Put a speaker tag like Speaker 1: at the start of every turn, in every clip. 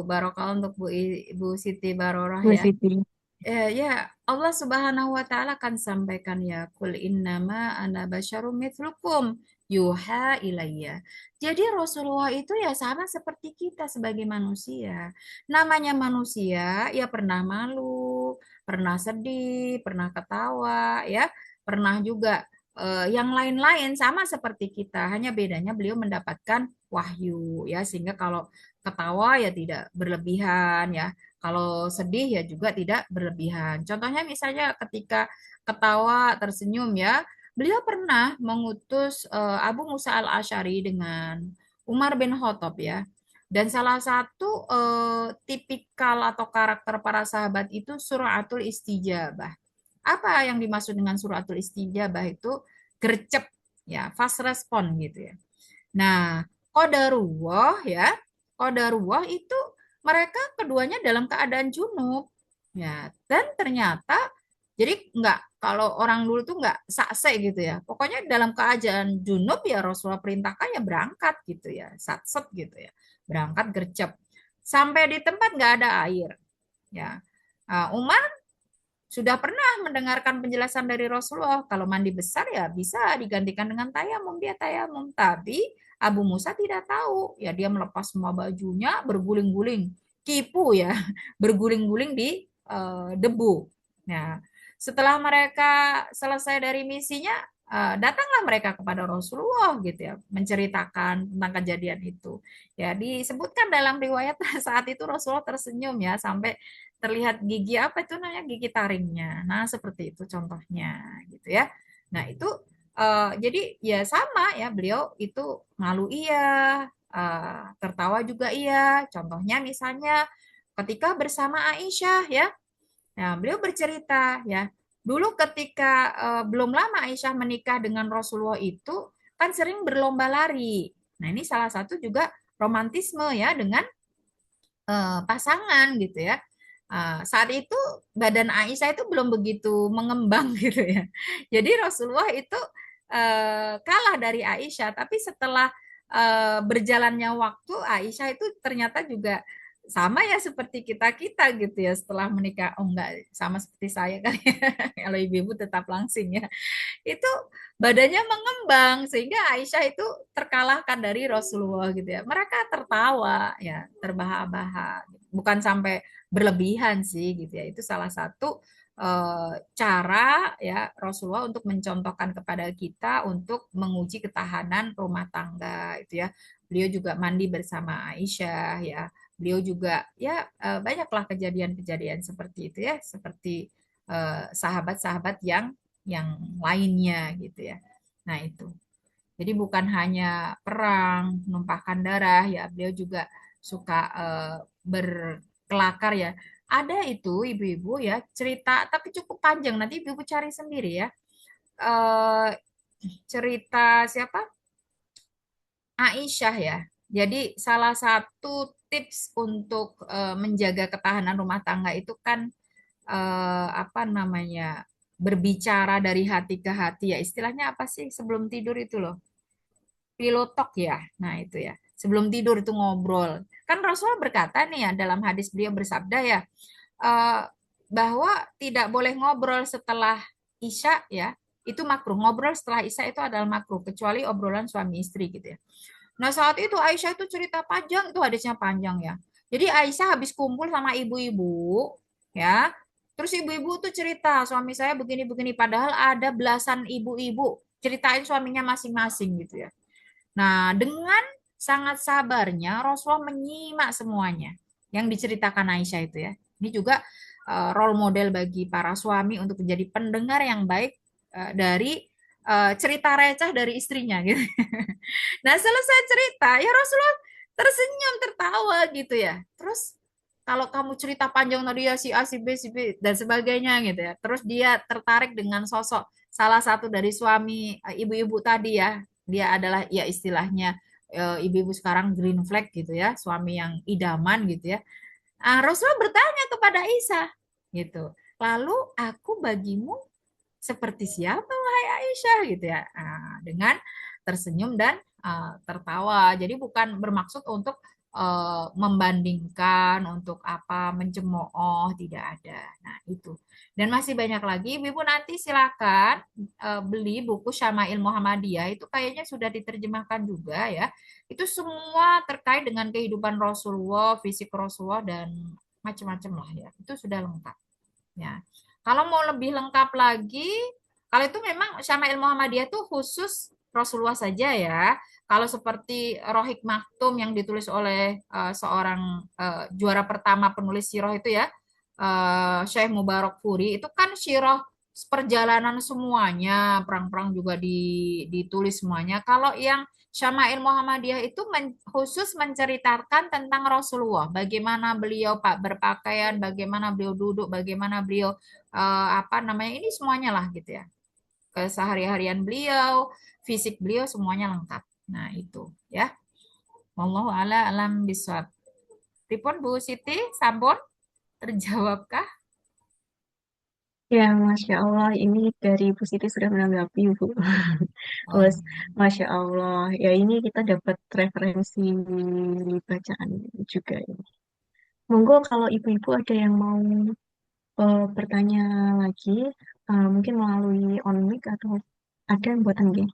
Speaker 1: Barokah untuk Ibu Siti Baroroh
Speaker 2: Bu
Speaker 1: ya.
Speaker 2: Siti.
Speaker 1: Ya, Allah Subhanahu wa taala kan sampaikan ya, kul innama ana basyarum mitslukum yuha ilayya. Jadi Rasulullah itu ya sama seperti kita sebagai manusia. Namanya manusia ya pernah malu, pernah sedih, pernah ketawa ya, pernah juga yang lain-lain sama seperti kita. Hanya bedanya beliau mendapatkan wahyu ya, sehingga kalau ketawa ya tidak berlebihan ya, kalau sedih ya juga tidak berlebihan. Contohnya misalnya ketika ketawa, tersenyum ya, beliau pernah mengutus Abu Musa al-Asy'ari dengan Umar bin Khattab ya. Dan salah satu tipikal atau karakter para sahabat itu suratul istijabah. Apa yang dimaksud dengan suratul istijabah itu? Gercep ya, fast respon gitu ya. Nah, qadarullah ya, qadarullah itu mereka keduanya dalam keadaan junub. Ya, dan ternyata jadi nggak, kalau orang dulu tuh nggak sakse gitu ya. Pokoknya dalam keadaan junub ya Rasulullah perintahkan ya berangkat gitu ya, satset gitu ya. Berangkat gercep. Sampai di tempat nggak ada air. Ya. Umar sudah pernah mendengarkan penjelasan dari Rasulullah, kalau mandi besar ya bisa digantikan dengan tayamum, dia tayamum. Tapi Abu Musa tidak tahu, ya dia melepas semua bajunya, berguling-guling, kipu ya, berguling-guling di debu. Nah, setelah mereka selesai dari misinya, datanglah mereka kepada Rasulullah gitu ya, menceritakan tentang kejadian itu. Ya, disebutkan dalam riwayat saat itu Rasulullah tersenyum ya, sampai terlihat gigi apa itu namanya, gigi taringnya. Nah, seperti itu contohnya gitu ya. Nah, itu jadi ya sama ya, beliau itu malu iya, tertawa juga iya. Contohnya misalnya ketika bersama Aisyah ya. Nah, beliau bercerita ya. Dulu ketika belum lama Aisyah menikah dengan Rasulullah itu kan sering berlomba lari. Nah, ini salah satu juga romantisme ya dengan pasangan gitu ya. Saat itu badan Aisyah itu belum begitu mengembang gitu ya. Jadi Rasulullah itu kalah dari Aisyah, tapi setelah berjalannya waktu Aisyah itu ternyata juga sama ya seperti kita-kita gitu ya, setelah menikah. Oh enggak, sama seperti saya kan ya. Kalau ibu-ibu tetap langsing ya, itu badannya mengembang sehingga Aisyah itu terkalahkan dari Rasulullah gitu ya. Mereka tertawa ya, terbahak-bahak. Bukan sampai berlebihan sih gitu ya. Itu salah satu cara ya Rasulullah untuk mencontohkan kepada kita untuk menguji ketahanan rumah tangga itu ya. Beliau juga mandi bersama Aisyah ya. Beliau juga ya banyaklah kejadian-kejadian seperti itu ya, seperti sahabat-sahabat yang lainnya gitu ya. Nah, itu. Jadi bukan hanya perang, numpahkan darah ya, beliau juga suka berkelakar ya. Ada itu ibu-ibu ya cerita, tapi cukup panjang, nanti ibu-ibu cari sendiri ya. Eh, Cerita siapa? Aisyah ya. Jadi salah satu tips untuk menjaga ketahanan rumah tangga itu kan apa namanya, berbicara dari hati ke hati ya, istilahnya apa sih sebelum tidur itu loh, pilotok ya. Nah itu ya, sebelum tidur itu ngobrol. Kan Rasulullah berkata nih ya, dalam hadis beliau bersabda ya, eh, bahwa tidak boleh ngobrol setelah Isya ya, itu makruh. Ngobrol setelah Isya itu adalah makruh, kecuali obrolan suami istri gitu ya. Nah, saat itu Aisyah itu cerita panjang, itu hadisnya panjang ya. Jadi Aisyah habis kumpul sama ibu-ibu, ya. Terus ibu-ibu tuh cerita, suami saya begini-begini. Padahal ada belasan ibu-ibu ceritain suaminya masing-masing gitu ya. Nah, dengan sangat sabarnya Rasulullah menyimak semuanya yang diceritakan Aisyah itu ya. Ini juga role model bagi para suami untuk menjadi pendengar yang baik dari cerita receh dari istrinya gitu. Nah, selesai cerita, ya Rasulullah tersenyum, tertawa gitu ya. Terus kalau kamu cerita panjang tadi ya si A, si B, dan sebagainya gitu ya. Terus dia tertarik dengan sosok salah satu dari suami ibu-ibu tadi ya. Dia adalah ya istilahnya ibu-ibu sekarang green flag gitu ya, suami yang idaman gitu ya. Rasulullah bertanya kepada Isa gitu. Lalu aku bagimu seperti siapa wahai Aisyah gitu ya. Dengan tersenyum dan tertawa. Jadi bukan bermaksud untuk membandingkan untuk apa mencemooh, tidak ada. Nah, itu. Dan masih banyak lagi. Ibu nanti silakan beli buku Syama'il Muhammadiyah, itu kayaknya sudah diterjemahkan juga ya. Itu semua terkait dengan kehidupan Rasulullah, fisik Rasulullah dan macam-macam lah ya. Itu sudah lengkap ya. Kalau mau lebih lengkap lagi, kalau itu memang Syama'il Muhammadiyah itu khusus Rasulullah saja ya. Kalau seperti Rohik Maktum yang ditulis oleh seorang juara pertama penulis sirah itu ya, Syekh Mubarak Furi, itu kan sirah perjalanan semuanya, perang-perang juga ditulis semuanya. Kalau yang Syama'il Muhammadiyah itu khusus menceritakan tentang Rasulullah, bagaimana beliau Pak berpakaian, bagaimana beliau duduk, bagaimana beliau apa namanya ini semuanya lah gitu ya. Kesehari-harian beliau, fisik beliau semuanya lengkap. Nah, itu ya. Wallahu ala alam biswab. Pripun Bu Siti, sampun terjawabkah?
Speaker 2: Ya, Masya Allah, ini dari Bu Siti sudah menanggapi, Bu.
Speaker 1: Oh,
Speaker 2: Terus, Masya Allah, ya ini kita dapat referensi bacaan juga ini. Monggo kalau ibu-ibu ada yang mau bertanya lagi, mungkin melalui on mic atau ada yang buatan gini.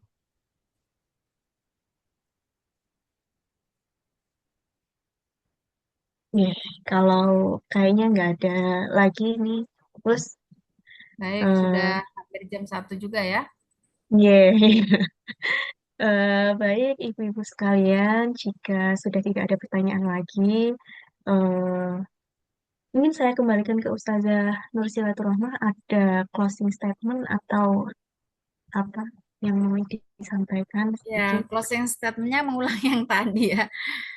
Speaker 2: Ya, kalau kayaknya nggak ada lagi nih, terus,
Speaker 1: baik, sudah
Speaker 2: eh
Speaker 1: hampir jam 1 juga ya.
Speaker 2: yeah. Baik, ibu-ibu sekalian, jika sudah tidak ada pertanyaan lagi, eh mungkin saya kembalikan ke Ustazah Nursilatur Rahmah, ada closing statement atau apa yang mau disampaikan
Speaker 1: Ya,
Speaker 2: sedikit.
Speaker 1: closing statement-nya mengulang yang tadi ya.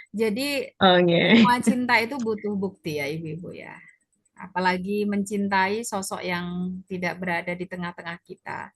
Speaker 1: Jadi
Speaker 2: Oh, iya.
Speaker 1: semua cinta itu butuh bukti ya ibu-ibu ya. Apalagi mencintai sosok yang tidak berada di tengah-tengah kita.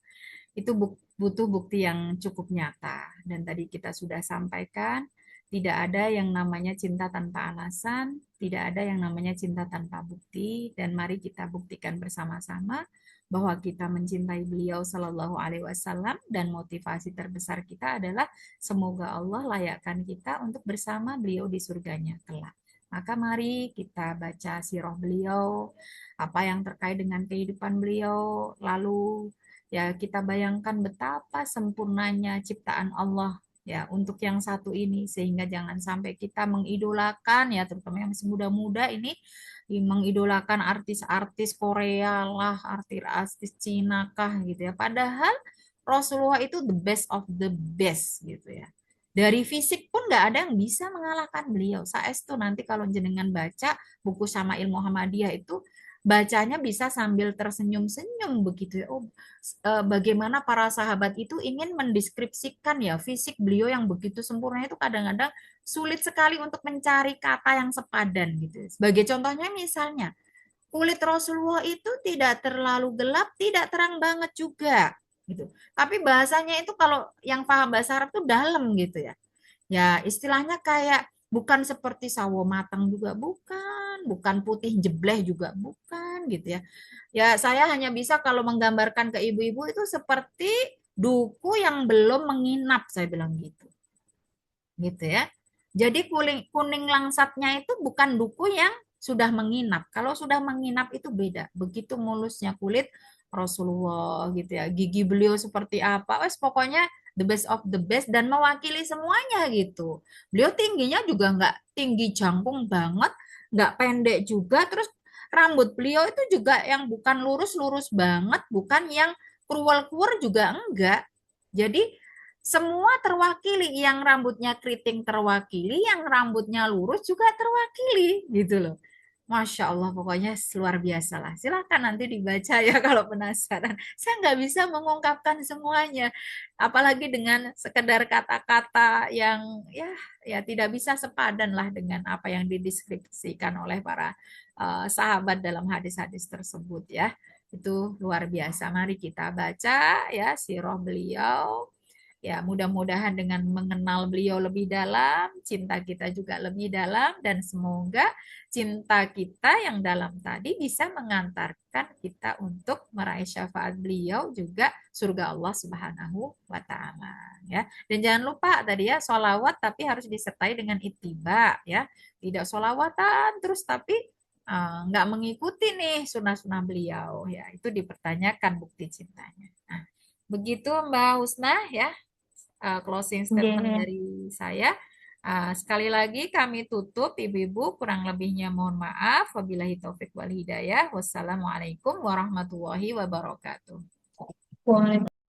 Speaker 1: Itu butuh bukti yang cukup nyata. Dan tadi kita sudah sampaikan, tidak ada yang namanya cinta tanpa alasan, tidak ada yang namanya cinta tanpa bukti, dan mari kita buktikan bersama-sama bahwa kita mencintai beliau Shallallahu Alaihi Wasallam dan motivasi terbesar kita adalah semoga Allah layakkan kita untuk bersama beliau di surganya kelak. Maka mari kita baca sirah beliau, apa yang terkait dengan kehidupan beliau, lalu ya kita bayangkan betapa sempurnanya ciptaan Allah ya untuk yang satu ini sehingga jangan sampai kita mengidolakan ya terutama yang masih muda-muda ini mengidolakan artis-artis Korea lah, artis-artis Cina kah gitu ya. Padahal Rasulullah itu the best of the best gitu ya. Dari fisik pun nggak ada yang bisa mengalahkan beliau. Saestu nanti kalau jenengan baca buku Syama'il Muhammadiyah itu bacanya bisa sambil tersenyum-senyum begitu ya. Oh, bagaimana para sahabat itu ingin mendeskripsikan ya fisik beliau yang begitu sempurna itu kadang-kadang sulit sekali untuk mencari kata yang sepadan gitu. Sebagai contohnya misalnya, kulit Rasulullah itu tidak terlalu gelap, tidak terang banget juga gitu. Tapi bahasanya itu kalau yang paham bahasa Arab itu dalam gitu ya. Ya, istilahnya kayak bukan seperti sawo matang juga bukan, bukan putih jebleh juga bukan gitu ya. Ya, saya hanya bisa kalau menggambarkan ke ibu-ibu itu seperti duku yang belum menginap, saya bilang gitu. Gitu ya. Jadi kuning kuning langsatnya itu bukan duku yang sudah menginap. Kalau sudah menginap itu beda. Begitu mulusnya kulit Rasulullah gitu ya. Gigi beliau seperti apa? Wes pokoknya the best of the best dan mewakili semuanya gitu. Beliau tingginya juga nggak tinggi jangkung banget, nggak pendek juga. Terus rambut beliau itu juga yang bukan lurus-lurus banget, bukan yang kruwel-kruwel juga enggak. Jadi semua terwakili, yang rambutnya keriting terwakili, yang rambutnya lurus juga terwakili gitu loh. Masya Allah, pokoknya luar biasa lah. Silahkan nanti dibaca ya kalau penasaran. Saya nggak bisa mengungkapkan semuanya, apalagi dengan sekedar kata-kata yang ya tidak bisa sepadan lah dengan apa yang dideskripsikan oleh para sahabat dalam hadis-hadis tersebut ya. Itu luar biasa. Mari kita baca ya sirah beliau Ya, mudah-mudahan dengan mengenal beliau lebih dalam, cinta kita juga lebih dalam, dan semoga cinta kita yang dalam tadi bisa mengantarkan kita untuk meraih syafaat beliau juga surga Allah Subhanahu wa Ta'ala. Ya, dan jangan lupa tadi ya, sholawat tapi harus disertai dengan ittiba ya, tidak sholawatan terus tapi nggak mengikuti nih sunnah-sunnah beliau ya, itu dipertanyakan bukti cintanya. Nah, begitu Mbak Husna ya, closing statement
Speaker 2: Iya.
Speaker 1: dari saya. Sekali lagi kami tutup, Ibu-ibu, kurang lebihnya mohon maaf. Wabillahi taufik wal hidayah. Wassalamualaikum warahmatullahi wabarakatuh.
Speaker 2: Waalaikumsalam.